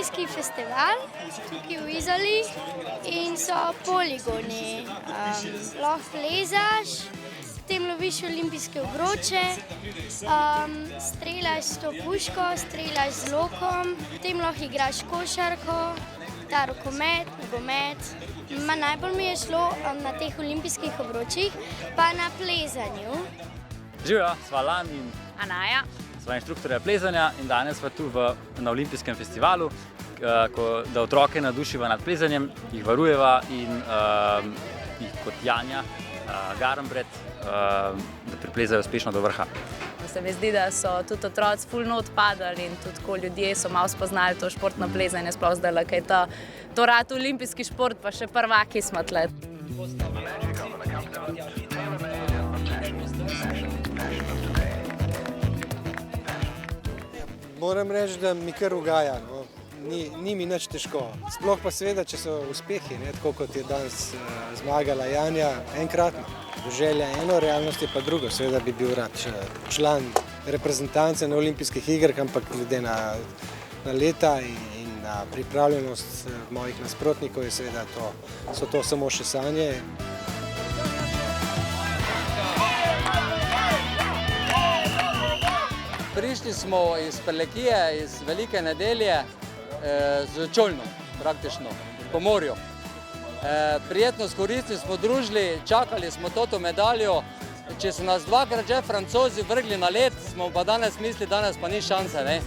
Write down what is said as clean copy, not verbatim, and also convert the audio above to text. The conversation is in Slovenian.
olimpijski festival tukaj v Izoli in so poligoni. Lahko plezaš, potem loviš olimpijske obroče, streljaš s to puško, streljaš z lokom, potem lahko igraš košarko, ta rokomet, nogomet. Najbolj mi je šlo na teh olimpijskih obročih, pa na plezanju. Živjo, sva Lan in Anaja. Sva inštruktorja plezanja in danes sva tu na olimpijskem festivalu, da otroke navdušiva nad plezanjem, jih varujeva in jih kot Janja, Garnbret, da priplezajo uspešno do vrha. Se mi zdi, da so tudi otroci ful not padali in tudi ko ljudje so malo spoznali to športno plezanje, sploh zdaj, kaj je to rad olimpijski šport, pa še prvaki smo tle. Moram reči, da mi kar ugaja, no. Ni mi nič težko. Sploh pa seveda, če so uspehi, tako kot je danes zmagala Janja, enkratno. Želja eno, realnost je pa drugo. Seveda bi bil rad član reprezentance na olimpijskih igrah, ampak glede na leta in na pripravljenost mojih nasprotnikov je seveda so to samo še sanje. Prišli smo iz Prlekije, iz Velike nedelje, z čolnom praktično, po morju. Prijetno s koristili smo družili, čakali smo toto medaljo. Če so nas dvakrat že Francozi vrgli na led, smo pa danes mislili, danes pa ni šanse, ne.